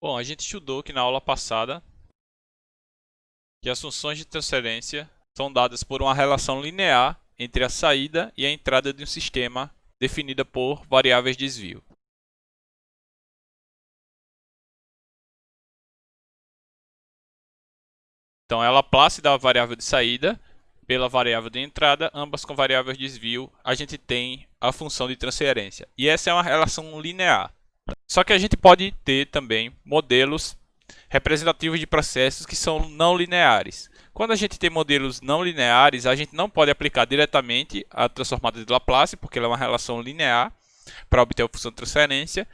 Bom, a gente estudou aqui na aula passada que as funções de transferência são dadas por uma relação linear entre a saída e a entrada de um sistema definida por variáveis de desvio. Então, é a Laplace da variável de saída pela variável de entrada, ambas com variáveis de desvio, a gente tem a função de transferência. E essa é uma relação linear. Só que a gente pode ter também modelos representativos de processos que são não lineares. Quando a gente tem modelos não lineares, a gente não pode aplicar diretamente a transformada de Laplace, porque ela é uma relação linear para obter a função de transferência.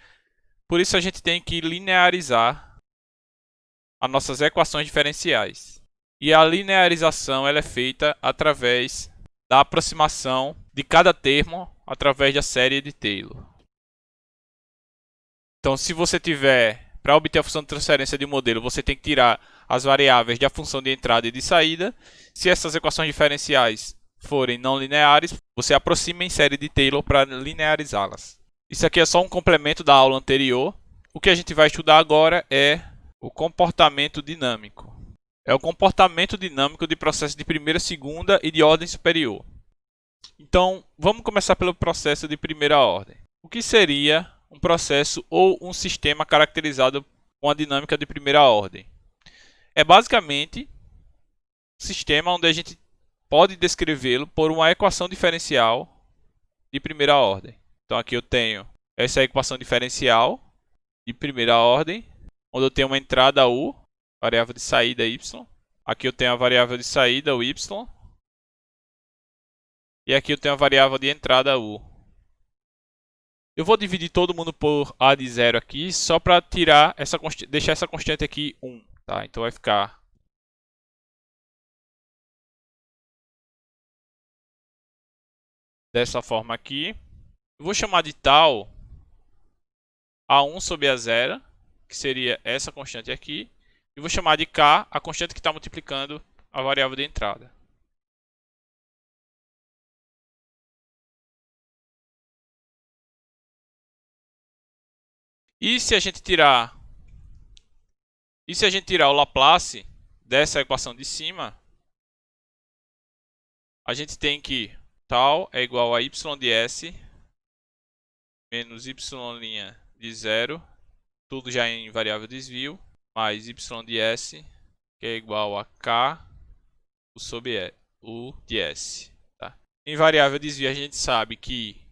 Por isso a gente tem que linearizar as nossas equações diferenciais. E a linearização ela é feita através da aproximação de cada termo através da série de Taylor. Então, se você tiver, para obter a função de transferência de um modelo, você tem que tirar as variáveis da função de entrada e de saída. Se essas equações diferenciais forem não lineares, você aproxima em série de Taylor para linearizá-las. Isso aqui é só um complemento da aula anterior. O que a gente vai estudar agora é o comportamento dinâmico. É o comportamento dinâmico de processos de primeira, segunda e de ordem superior. Então, vamos começar pelo processo de primeira ordem. O que seria um processo ou um sistema caracterizado com a dinâmica de primeira ordem? É basicamente um sistema onde a gente pode descrevê-lo por uma equação diferencial de primeira ordem. Então, aqui eu tenho essa equação diferencial de primeira ordem, onde eu tenho uma entrada U, variável de saída y. Aqui eu tenho a variável de saída, o y. E aqui eu tenho a variável de entrada U. Eu vou dividir todo mundo por A de 0 aqui, só para tirar deixar essa constante aqui 1. Tá? Então vai ficar dessa forma aqui. Eu vou chamar de tal A1 sobre A0, que seria essa constante aqui. E vou chamar de K, a constante que está multiplicando a variável de entrada. E se a gente tirar o Laplace dessa equação de cima, a gente tem que tal é igual a y de s menos y' de 0, tudo já em variável desvio, mais y de s, que é igual a k u sobre u de s. Tá? Em variável desvio, a gente sabe que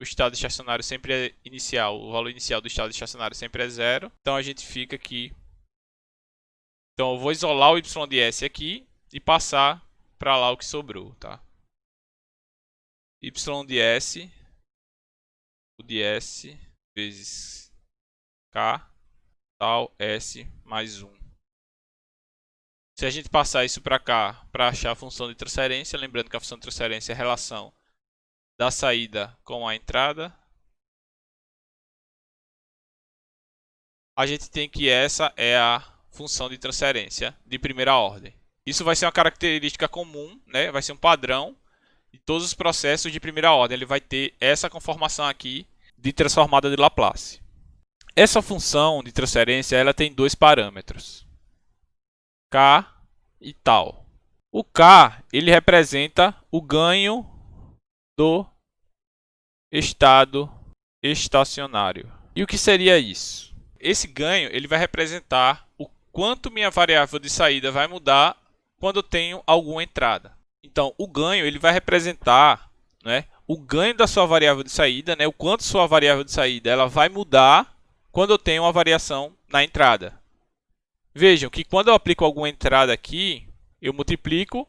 o estado estacionário sempre é inicial, o valor inicial do estado estacionário sempre é 0. Então a gente fica aqui. Então eu vou isolar o y de s aqui e passar para lá o que sobrou. Tá? Y de s, u de s vezes k, tal s mais 1. Se a gente passar isso para cá, para achar a função de transferência, lembrando que a função de transferência é a relação da saída com a entrada, a gente tem que essa é a função de transferência de primeira ordem. Isso vai ser uma característica comum, né? Vai ser um padrão de todos os processos de primeira ordem. Ele vai ter essa conformação aqui de transformada de Laplace. Essa função de transferência ela tem dois parâmetros, K e tal. O K ele representa o ganho do estado estacionário. E o que seria isso? Esse ganho ele vai representar o quanto minha variável de saída vai mudar quando eu tenho alguma entrada. Então, o ganho ele vai representar, né, o ganho da sua variável de saída, né, o quanto sua variável de saída ela vai mudar quando eu tenho uma variação na entrada. Vejam que quando eu aplico alguma entrada aqui, eu multiplico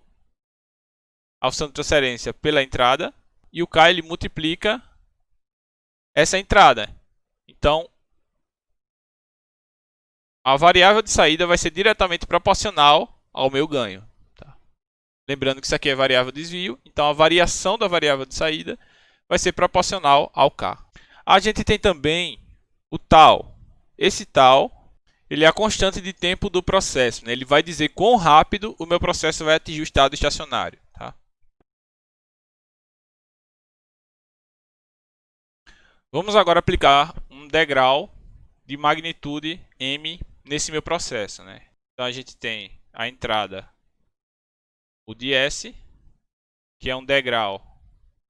a função de transferência pela entrada e o K ele multiplica essa entrada. Então, a variável de saída vai ser diretamente proporcional ao meu ganho. Tá? Lembrando que isso aqui é variável de desvio, então a variação da variável de saída vai ser proporcional ao K. A gente tem também o tal. Esse tal ele é a constante de tempo do processo. Né? Ele vai dizer quão rápido o meu processo vai atingir o estado estacionário. Tá? Vamos agora aplicar um degrau de magnitude m nesse meu processo, né? Então a gente tem a entrada, o de S, que é um degrau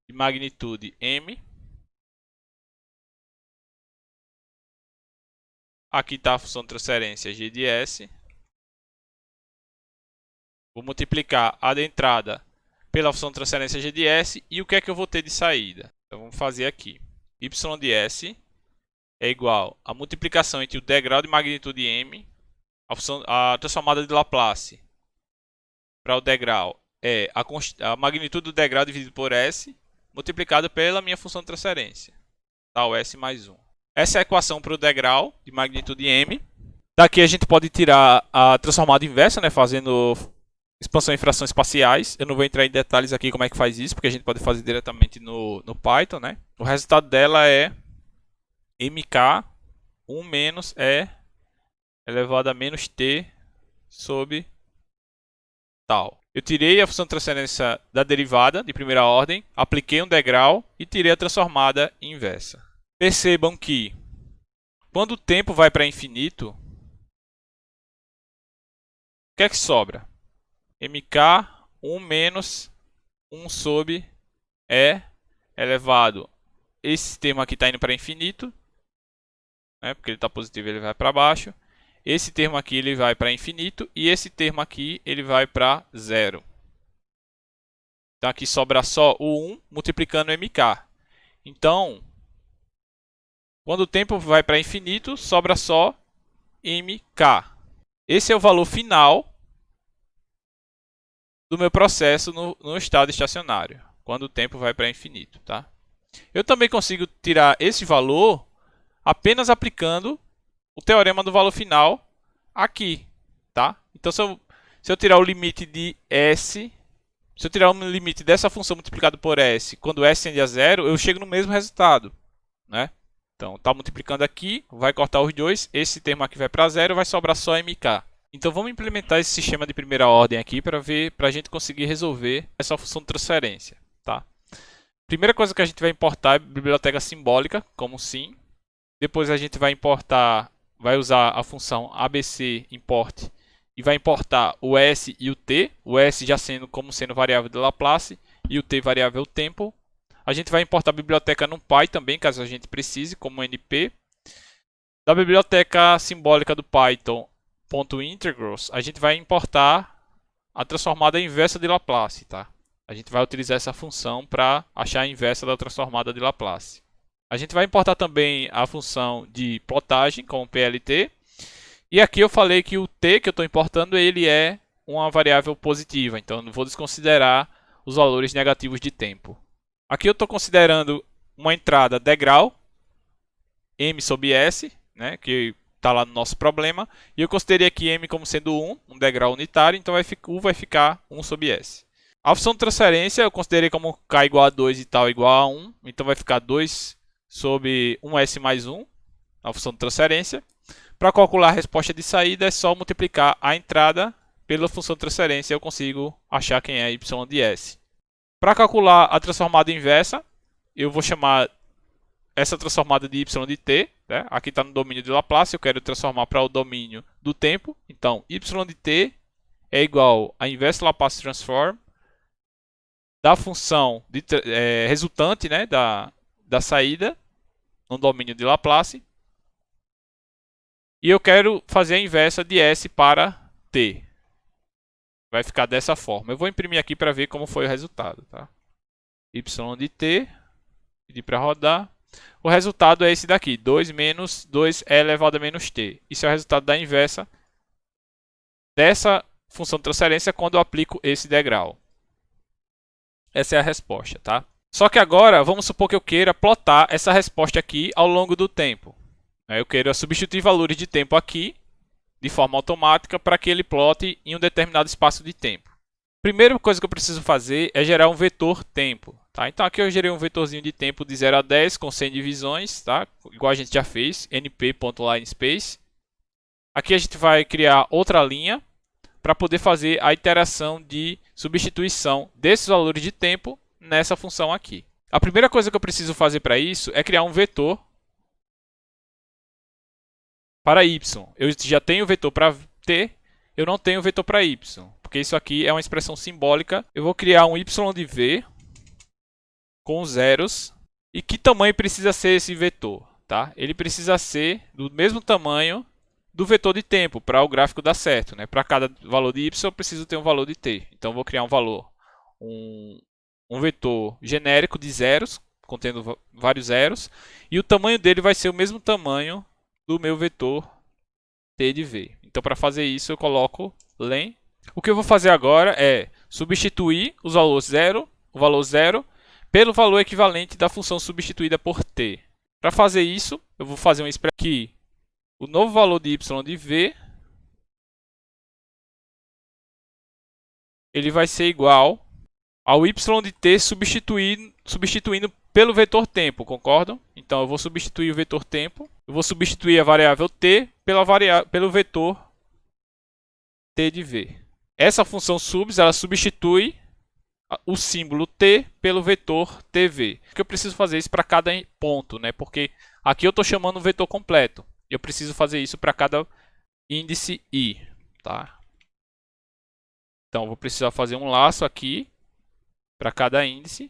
de magnitude m. Aqui está a função de transferência g de S. Vou multiplicar a de entrada pela função de transferência g de S. E o que é que eu vou ter de saída? Então vamos fazer aqui. Y de S é igual a multiplicação entre o degrau de magnitude m, a transformada de Laplace para o degrau é a magnitude do degrau dividido por S, multiplicado pela minha função de transferência, tal S mais 1. Essa é a equação para o degrau de magnitude m. Daqui a gente pode tirar a transformada inversa, né, fazendo expansão em frações parciais. Eu não vou entrar em detalhes aqui como é que faz isso, porque a gente pode fazer diretamente no Python, né? O resultado dela é mk 1 menos e elevado a menos t sobre tal. Eu tirei a função de transferência da derivada de primeira ordem, apliquei um degrau e tirei a transformada inversa. Percebam que quando o tempo vai para infinito, o que é que sobra? mk 1 menos 1 sobre e elevado. Esse termo aqui está indo para infinito, né, porque ele está positivo, ele vai para baixo. Esse termo aqui ele vai para infinito e esse termo aqui ele vai para zero. Então aqui sobra só o 1 multiplicando o mk. Então, quando o tempo vai para infinito, sobra só mk. Esse é o valor final do meu processo no estado estacionário, quando o tempo vai para infinito, tá? Eu também consigo tirar esse valor apenas aplicando o teorema do valor final aqui, tá? Então, se eu tirar o limite de S, se eu tirar o limite dessa função multiplicado por S, quando S tende a zero, eu chego no mesmo resultado, né? Então, está multiplicando aqui, vai cortar os dois, esse termo aqui vai para zero, vai sobrar só mk. Então, vamos implementar esse sistema de primeira ordem aqui para a gente conseguir resolver essa função de transferência, tá? Primeira coisa que a gente vai importar é a biblioteca simbólica, como sim. Depois a gente vai usar a função abc import e vai importar o s e o t, o s já sendo variável de Laplace e o t variável tempo. A gente vai importar a biblioteca NumPy também, caso a gente precise, como np. Da biblioteca simbólica do Python .integrals, a gente vai importar a transformada inversa de Laplace, tá? A gente vai utilizar essa função para achar a inversa da transformada de Laplace. A gente vai importar também a função de plotagem como PLT. E aqui eu falei que o t que eu estou importando ele é uma variável positiva, então eu não vou desconsiderar os valores negativos de tempo. Aqui eu estou considerando uma entrada degrau, m sobre s, né, que está lá no nosso problema. E eu considerei aqui m como sendo 1, um degrau unitário, então u vai ficar 1 sobre s. A função de transferência eu considerei como k igual a 2 e tal igual a 1, então vai ficar 2 sobre 1s mais 1, a função de transferência. Para calcular a resposta de saída é só multiplicar a entrada pela função de transferência, eu consigo achar quem é y de s. Para calcular a transformada inversa, eu vou chamar essa transformada de y de t, né? Aqui está no domínio de Laplace, eu quero transformar para o domínio do tempo. Então, y de t é igual a inversa Laplace transform da função resultante, né, da saída no domínio de Laplace. E eu quero fazer a inversa de s para t. Vai ficar dessa forma. Eu vou imprimir aqui para ver como foi o resultado, tá? Y de t, pedir para rodar. O resultado é esse daqui, 2 menos 2e elevado a menos t. Isso é o resultado da inversa dessa função de transferência quando eu aplico esse degrau. Essa é a resposta, tá? Só que agora, vamos supor que eu queira plotar essa resposta aqui ao longo do tempo. Eu quero substituir valores de tempo aqui, de forma automática, para que ele plote em um determinado espaço de tempo. Primeira coisa que eu preciso fazer é gerar um vetor tempo. Tá? Então aqui eu gerei um vetorzinho de tempo de 0 a 10 com 100 divisões, tá? Igual a gente já fez, np.linespace. Aqui a gente vai criar outra linha para poder fazer a iteração de substituição desses valores de tempo nessa função aqui. A primeira coisa que eu preciso fazer para isso é criar um vetor para y. Eu já tenho o vetor para t, eu não tenho o vetor para y, porque isso aqui é uma expressão simbólica. Eu vou criar um y de v com zeros. E que tamanho precisa ser esse vetor? Tá? Ele precisa ser do mesmo tamanho do vetor de tempo, para o gráfico dar certo. Né? Para cada valor de y, eu preciso ter um valor de t. Então, eu vou criar um valor, um vetor genérico de zeros, contendo vários zeros. E o tamanho dele vai ser o mesmo tamanho do meu vetor t de v. Então, para fazer isso, eu coloco len. O que eu vou fazer agora é substituir os valores 0, o valor 0, pelo valor equivalente da função substituída por t. Para fazer isso, eu vou fazer uma expressão que o novo valor de y de v ele vai ser igual ao y de t substituindo pelo vetor tempo, concordam? Então eu vou substituir o vetor tempo, eu vou substituir a variável t pelo vetor t de v. Essa função subs, ela substitui o símbolo t pelo vetor tv. Eu preciso fazer isso para cada ponto, né? Porque aqui eu estou chamando o vetor completo. Eu preciso fazer isso para cada índice i, tá? Então eu vou precisar fazer um laço aqui para cada índice.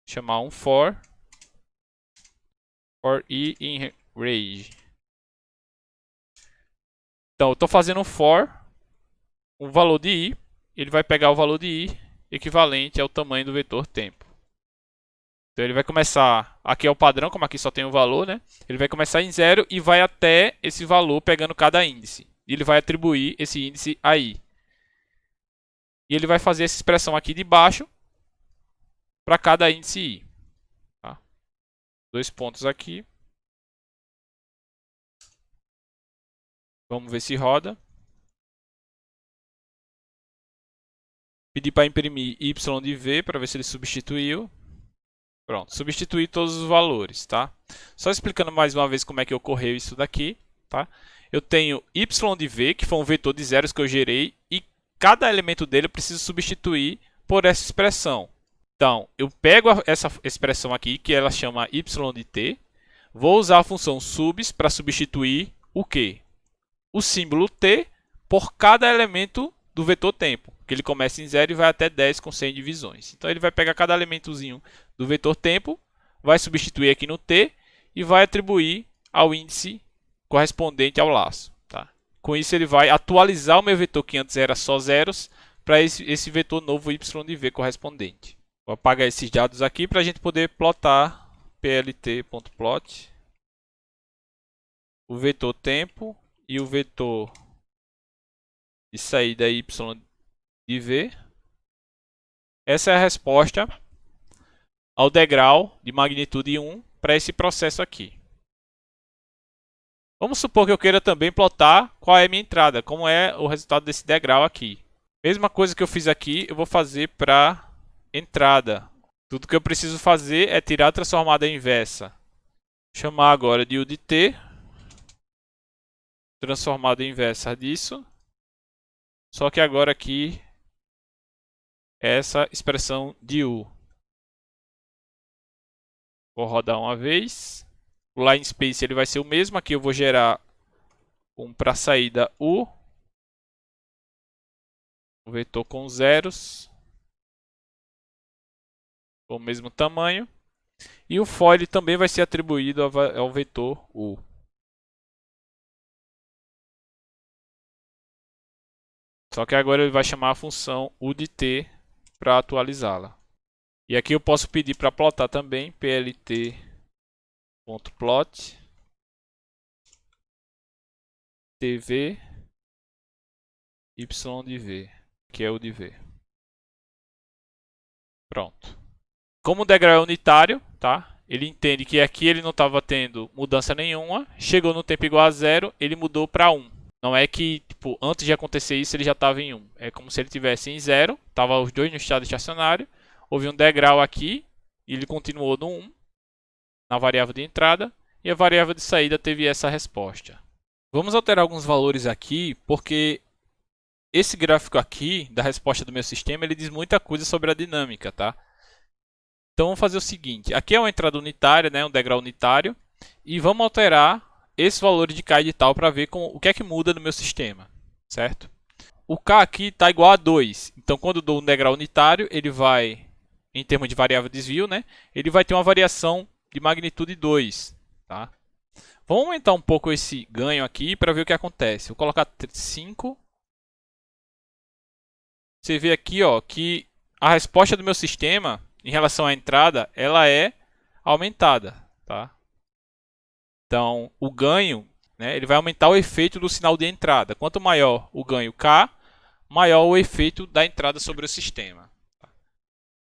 Chamar um for i in range. Então eu estou fazendo um for, um valor de i. Ele vai pegar o valor de i equivalente ao tamanho do vetor tempo. Então ele vai começar, aqui é o padrão, como aqui só tem o valor, né? Ele vai começar em 0 e vai até esse valor pegando cada índice. E ele vai atribuir esse índice a i. E ele vai fazer essa expressão aqui de baixo para cada índice i. Tá? 2 pontos aqui. Vamos ver se roda. Pedir para imprimir y de v para ver se ele substituiu. Pronto, substituir todos os valores, tá? Só explicando mais uma vez como é que ocorreu isso daqui, tá? Eu tenho y de v, que foi um vetor de zeros que eu gerei, e cada elemento dele eu preciso substituir por essa expressão. Então, eu pego essa expressão aqui, que ela chama y de t, vou usar a função subs para substituir o quê? O símbolo t por cada elemento do vetor tempo, que ele começa em 0 e vai até 10 com 100 divisões. Então ele vai pegar cada elementozinho do vetor tempo, vai substituir aqui no t e vai atribuir ao índice correspondente ao laço. Tá? Com isso ele vai atualizar o meu vetor que antes era só zeros para esse vetor novo y de v correspondente. Vou apagar esses dados aqui para a gente poder plotar plt.plot o vetor tempo e o vetor de saída y de v. Essa é a resposta ao degrau de magnitude 1 para esse processo aqui. Vamos supor que eu queira também plotar qual é a minha entrada, como é o resultado desse degrau aqui. Mesma coisa que eu fiz aqui, eu vou fazer para entrada. Tudo que eu preciso fazer é tirar a transformada inversa. Chamar agora de u de t. Transformada inversa disso. Só que agora aqui, essa expressão de u. Vou rodar uma vez. O line space ele vai ser o mesmo. Aqui eu vou gerar um para a saída u. Um vetor com zeros. Com o mesmo tamanho. E o for ele também vai ser atribuído ao vetor u. Só que agora ele vai chamar a função u de t para atualizá-la. E aqui eu posso pedir para plotar também plt.plot tv y de v, que é o de v. Pronto. Como o degrau é unitário, tá? Ele entende que aqui ele não estava tendo mudança nenhuma. Chegou no tempo igual a 0, ele mudou para 1. Não é que, tipo, antes de acontecer isso, ele já estava em 1. É como se ele estivesse em 0. Estava os dois no estado estacionário. Houve um degrau aqui. E ele continuou no 1. Na variável de entrada. E a variável de saída teve essa resposta. Vamos alterar alguns valores aqui. Porque esse gráfico aqui, da resposta do meu sistema, ele diz muita coisa sobre a dinâmica, tá? Então vamos fazer o seguinte. Aqui é uma entrada unitária, né? Um degrau unitário. e vamos alterar esse valor de K e de tal para ver o que é que muda no meu sistema, certo? O K aqui está igual a 2, então quando eu dou um degrau unitário, ele vai, em termos de variável desvio, né? Ele vai ter uma variação de magnitude 2, tá? Vamos aumentar um pouco esse ganho aqui para ver o que acontece. Vou colocar 5. Você vê aqui, ó, que a resposta do meu sistema em relação à entrada, ela é aumentada, tá? Então, o ganho, né, ele vai aumentar o efeito do sinal de entrada. Quanto maior o ganho K, maior o efeito da entrada sobre o sistema.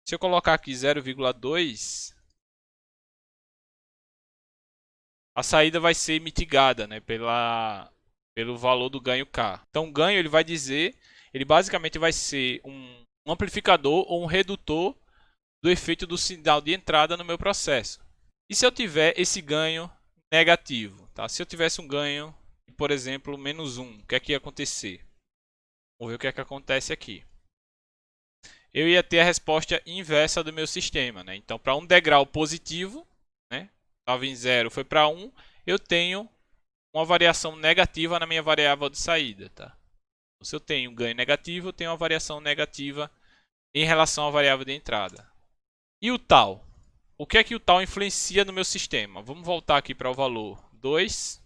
Se eu colocar aqui 0,2, a saída vai ser mitigada, né, pelo valor do ganho K. Então, o ganho ele vai dizer, ele basicamente vai ser um amplificador ou um redutor do efeito do sinal de entrada no meu processo. E se eu tiver esse ganho negativo? Tá? Se eu tivesse um ganho, por exemplo, -1, o que é que ia acontecer? Vamos ver o que é que acontece aqui. Eu ia ter a resposta inversa do meu sistema. Né? Então, para um degrau positivo, né? Estava em 0, foi para 1, eu tenho uma variação negativa na minha variável de saída. Tá? Se eu tenho um ganho negativo, eu tenho uma variação negativa em relação à variável de entrada. E o tal? O que é que o tal influencia no meu sistema? Vamos voltar aqui para o valor 2,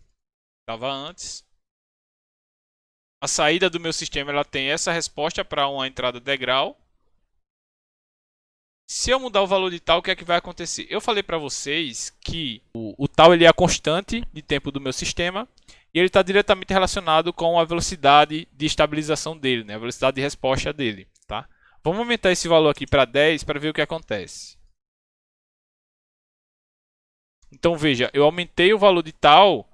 estava antes. A saída do meu sistema ela tem essa resposta para uma entrada degrau. Se eu mudar o valor de tal, o que é que vai acontecer? Eu falei para vocês que o tal ele é a constante de tempo do meu sistema e ele está diretamente relacionado com a velocidade de estabilização dele, né? A velocidade de resposta dele. Tá? Vamos aumentar esse valor aqui para 10 para ver o que acontece. Então veja, eu aumentei o valor de tal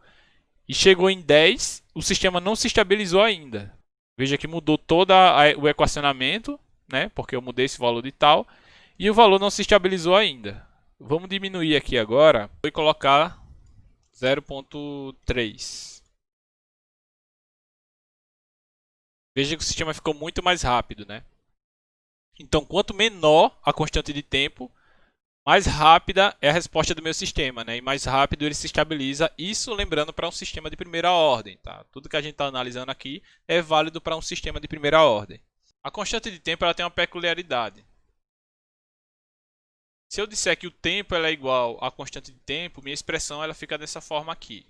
e chegou em 10, o sistema não se estabilizou ainda. Veja que mudou todo o equacionamento, né? Porque eu mudei esse valor de tal e o valor não se estabilizou ainda. Vamos diminuir aqui agora e colocar 0,3. Veja que o sistema ficou muito mais rápido, né? Então, quanto menor a constante de tempo, mais rápida é a resposta do meu sistema, né? E mais rápido ele se estabiliza. Isso lembrando para um sistema de primeira ordem, tá? Tudo que a gente está analisando aqui é válido para um sistema de primeira ordem. A constante de tempo ela tem uma peculiaridade. Se eu disser que o tempo ela é igual à constante de tempo, minha expressão ela fica dessa forma aqui.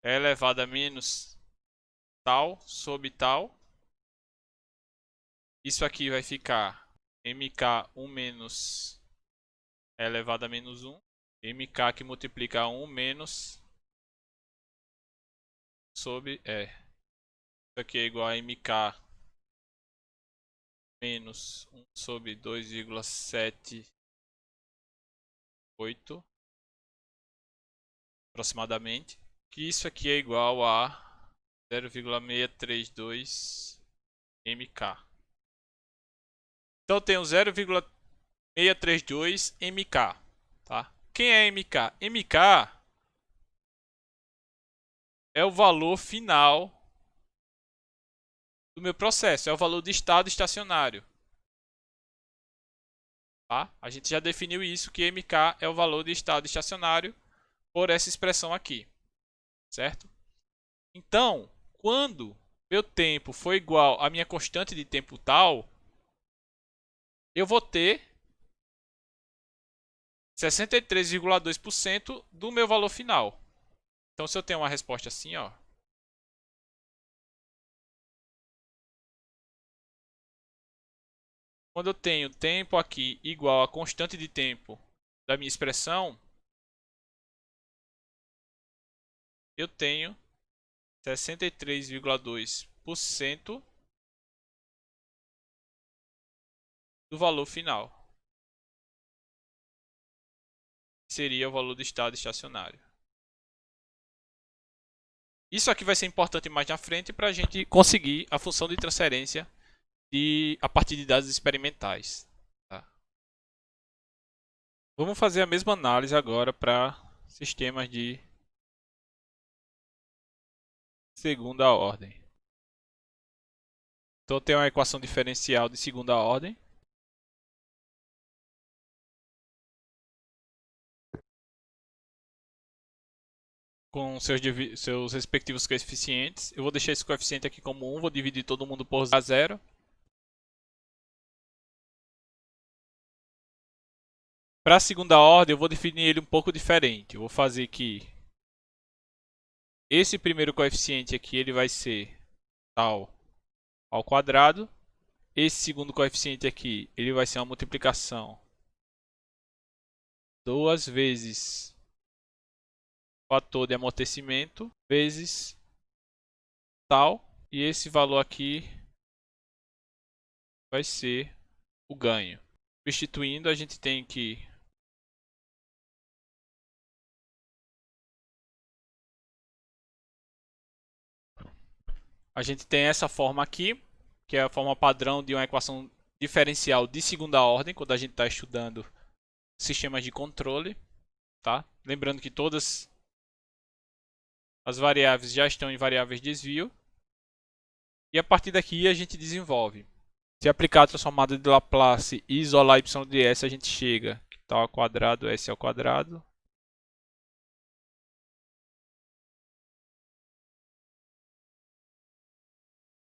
É elevado a menos tal sobre tal. Isso aqui vai ficar mk1 menos é elevado a menos 1. mk que multiplica 1 menos sobre isso aqui é igual a mk menos 1 sobre 2,78 aproximadamente, que isso aqui é igual a 0,632 mk. Então eu tenho 0,632 mk, tá? Quem é mk? mk é o valor final do meu processo, é o valor de estado estacionário. Tá? A gente já definiu isso, que mk é o valor de estado estacionário por essa expressão aqui, certo? Então, quando meu tempo for igual à minha constante de tempo tal, eu vou ter 63,2% do meu valor final. Então, se eu tenho uma resposta assim, ó, quando eu tenho tempo aqui igual à constante de tempo da minha expressão, eu tenho 63,2% do valor final. Seria o valor do estado estacionário. Isso aqui vai ser importante mais na frente para a gente conseguir a função de transferência a partir de dados experimentais. Tá? Vamos fazer a mesma análise agora para sistemas de segunda ordem. Então, eu tenho uma equação diferencial de segunda ordem. com seus respectivos coeficientes. Eu vou deixar esse coeficiente aqui como 1, vou dividir todo mundo por 0. Para a segunda ordem, eu vou definir ele um pouco diferente. Eu vou fazer que esse primeiro coeficiente aqui ele vai ser tal ao quadrado. Esse segundo coeficiente aqui ele vai ser uma multiplicação 2 vezes o fator de amortecimento vezes tal. E esse valor aqui vai ser o ganho. Substituindo, a gente tem que essa forma aqui, que é a forma padrão de uma equação diferencial de segunda ordem, quando a gente está estudando sistemas de controle, tá? Lembrando que todas as variáveis já estão em variáveis de desvio. E a partir daqui a gente desenvolve. Se aplicar a transformada de Laplace e isolar y de s, a gente chega que tal ao quadrado, s ao quadrado.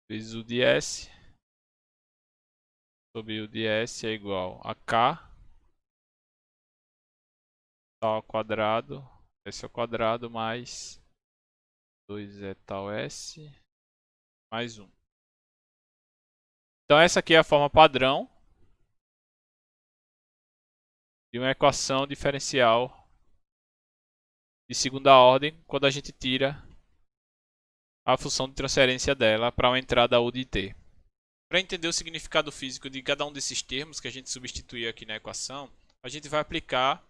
Vezes o de s sobre o de s é igual a k tal ao quadrado, s ao quadrado mais 2 é tal s mais 1. Então essa aqui é a forma padrão de uma equação diferencial de segunda ordem quando a gente tira a função de transferência dela para uma entrada U de t. Para entender o significado físico de cada um desses termos que a gente substituiu aqui na equação, a gente vai aplicar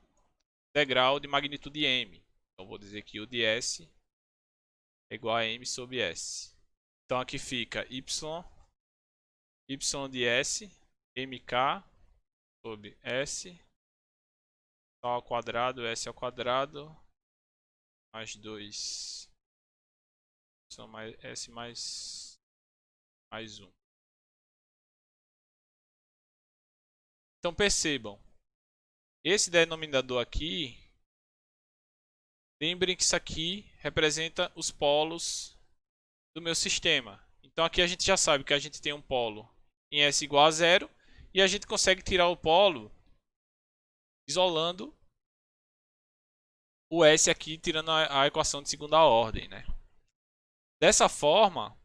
integral de magnitude m. Então vou dizer que U de s é igual a m sobre s. Então aqui fica y de s, mk sobre s, tal ao quadrado, s ao quadrado, mais 2, mais s mais 1. Então percebam, esse denominador aqui, lembrem que isso aqui representa os polos do meu sistema. Então aqui a gente já sabe que a gente tem um polo em S igual a 0 e a gente consegue tirar o polo isolando o S aqui, tirando a equação de segunda ordem, né? Dessa forma,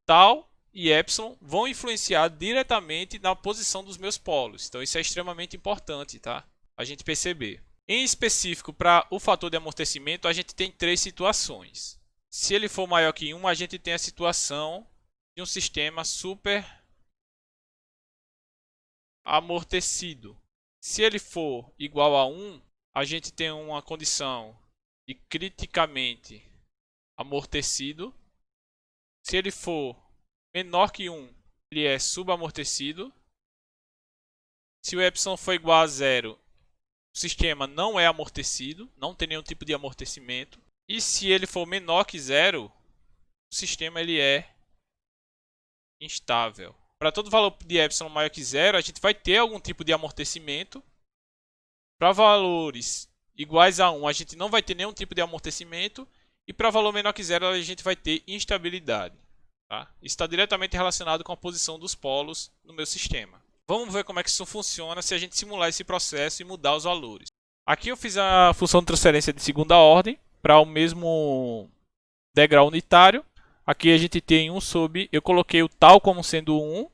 tal e epsilon vão influenciar diretamente na posição dos meus polos. Então isso é extremamente importante, tá? A gente perceber. Em específico, para o fator de amortecimento, a gente tem 3 situações. Se ele for maior que 1, a gente tem a situação de um sistema super amortecido. Se ele for igual a 1, a gente tem uma condição de criticamente amortecido. Se ele for menor que 1, ele é subamortecido. Se o epsilon for igual a 0, o sistema não é amortecido, não tem nenhum tipo de amortecimento. E se ele for menor que 0, o sistema ele é instável. Para todo valor de epsilon maior que 0, a gente vai ter algum tipo de amortecimento. Para valores iguais a 1, a gente não vai ter nenhum tipo de amortecimento. E para valor menor que 0, a gente vai ter instabilidade. Tá? Isso está diretamente relacionado com a posição dos polos no meu sistema. Vamos ver como é que isso funciona se a gente simular esse processo e mudar os valores. Aqui eu fiz a função de transferência de segunda ordem para o mesmo degrau unitário. Aqui a gente tem 1 sobre, eu coloquei o tal como sendo 1,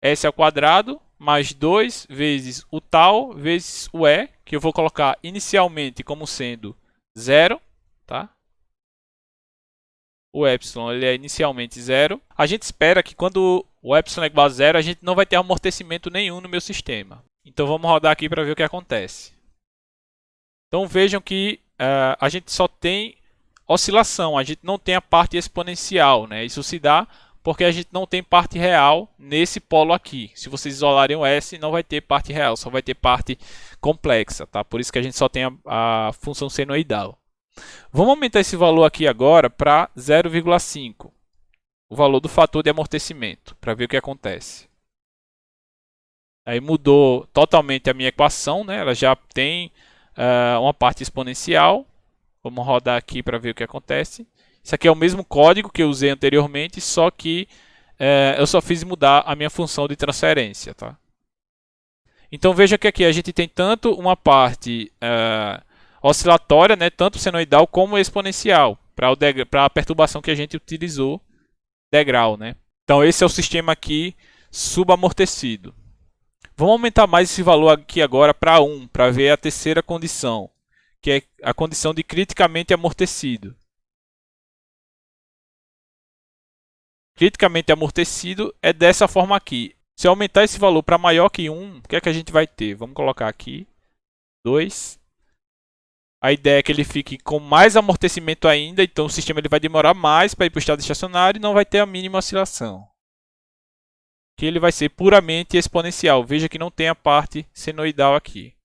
s ao quadrado, mais 2 vezes o tal vezes o e, que eu vou colocar inicialmente como sendo 0, tá? O epsilon ele é inicialmente 0. A gente espera que quando o epsilon é igual a 0, a gente não vai ter amortecimento nenhum no meu sistema. Então vamos rodar aqui para ver o que acontece. Então vejam que a gente só tem oscilação, a gente não tem a parte exponencial, né? Isso se dá porque a gente não tem parte real nesse polo aqui. Se vocês isolarem o S, não vai ter parte real, só vai ter parte complexa, tá? Por isso que a gente só tem a função senoidal. Vamos aumentar esse valor aqui agora para 0,5, o valor do fator de amortecimento, para ver o que acontece. Aí mudou totalmente a minha equação, né? Ela já tem uma parte exponencial. Vamos rodar aqui para ver o que acontece. Isso aqui é o mesmo código que eu usei anteriormente, só que eu só fiz mudar a minha função de transferência. Tá? Então veja que aqui a gente tem tanto uma parte oscilatória, né, tanto senoidal como exponencial, para a perturbação que a gente utilizou, degrau. Né? Então esse é o sistema aqui subamortecido. Vamos aumentar mais esse valor aqui agora para 1, para ver a terceira condição, que é a condição de criticamente amortecido. Criticamente amortecido é dessa forma aqui. Se eu aumentar esse valor para maior que 1, o que é que a gente vai ter? Vamos colocar aqui 2. A ideia é que ele fique com mais amortecimento ainda, então o sistema ele vai demorar mais para ir para o estado estacionário e não vai ter a mínima oscilação. Que ele vai ser puramente exponencial. Veja que não tem a parte senoidal aqui.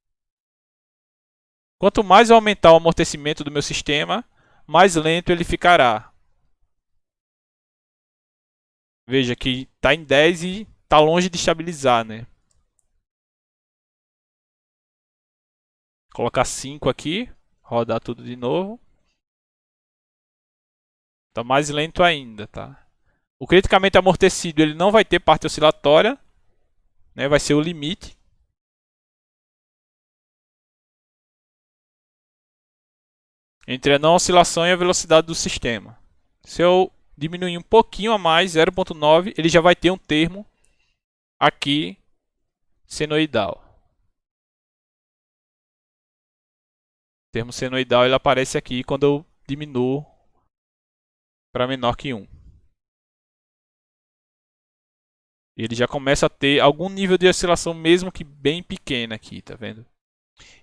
Quanto mais eu aumentar o amortecimento do meu sistema, mais lento ele ficará. Veja que está em 10 e está longe de estabilizar, né? Colocar 5 aqui, rodar tudo de novo. Está mais lento ainda, tá? O criticamente amortecido ele não vai ter parte oscilatória, né? Vai ser o limite. Entre a não oscilação e a velocidade do sistema. Se eu diminuir um pouquinho a mais, 0,9, ele já vai ter um termo aqui senoidal. O termo senoidal ele aparece aqui quando eu diminuo para menor que 1. Ele já começa a ter algum nível de oscilação, mesmo que bem pequena aqui, tá vendo?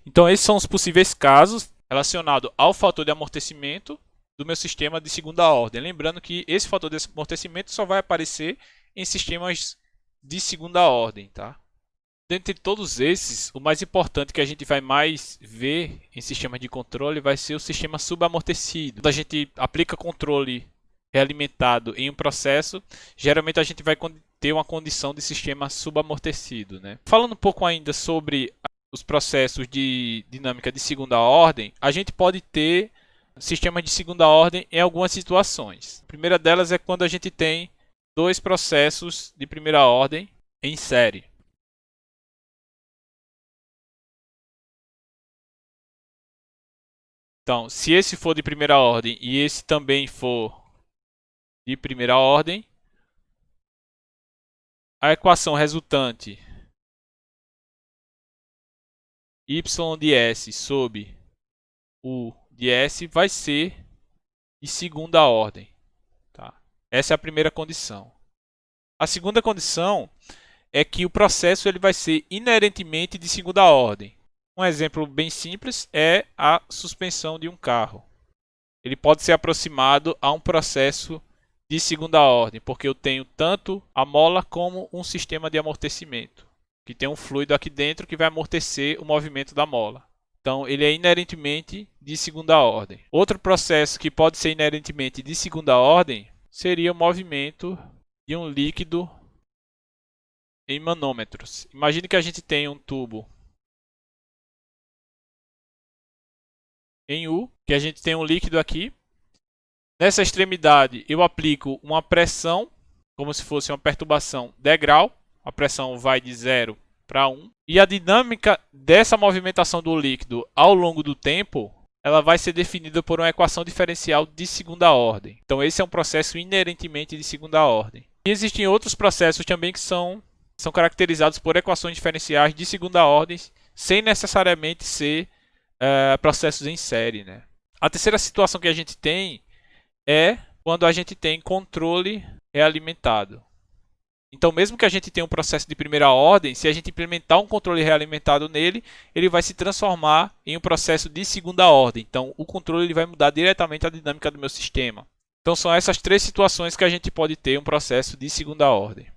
Então esses são os possíveis casos relacionados ao fator de amortecimento do meu sistema de segunda ordem. Lembrando que esse fator de amortecimento só vai aparecer em sistemas de segunda ordem, tá? Dentre todos esses, o mais importante que a gente vai mais ver em sistemas de controle vai ser o sistema subamortecido. Quando a gente aplica controle realimentado em um processo, geralmente a gente vai ter uma condição de sistema subamortecido, né? Falando um pouco ainda sobre os processos de dinâmica de segunda ordem, a gente pode ter sistemas de segunda ordem em algumas situações. A primeira delas é quando a gente tem dois processos de primeira ordem em série. Então, se esse for de primeira ordem e esse também for de primeira ordem, a equação resultante y de s sobre u de s vai ser de segunda ordem. Tá? Essa é a primeira condição. A segunda condição é que o processo ele vai ser inerentemente de segunda ordem. Um exemplo bem simples é a suspensão de um carro. Ele pode ser aproximado a um processo de segunda ordem, porque eu tenho tanto a mola como um sistema de amortecimento, que tem um fluido aqui dentro que vai amortecer o movimento da mola. Então, ele é inerentemente de segunda ordem. Outro processo que pode ser inerentemente de segunda ordem seria o movimento de um líquido em manômetros. Imagine que a gente tem um tubo em U, que a gente tem um líquido aqui. Nessa extremidade eu aplico uma pressão, como se fosse uma perturbação degrau. A pressão vai de 0 para 1. E a dinâmica dessa movimentação do líquido ao longo do tempo, ela vai ser definida por uma equação diferencial de segunda ordem. Então esse é um processo inerentemente de segunda ordem. E existem outros processos também que são caracterizados por equações diferenciais de segunda ordem, sem necessariamente ser processos em série, né? A terceira situação que a gente tem é quando a gente tem controle realimentado. Então, mesmo que a gente tenha um processo de primeira ordem, se a gente implementar um controle realimentado nele, ele vai se transformar em um processo de segunda ordem. Então, o controle ele vai mudar diretamente a dinâmica do meu sistema. Então, são essas três situações que a gente pode ter um processo de segunda ordem.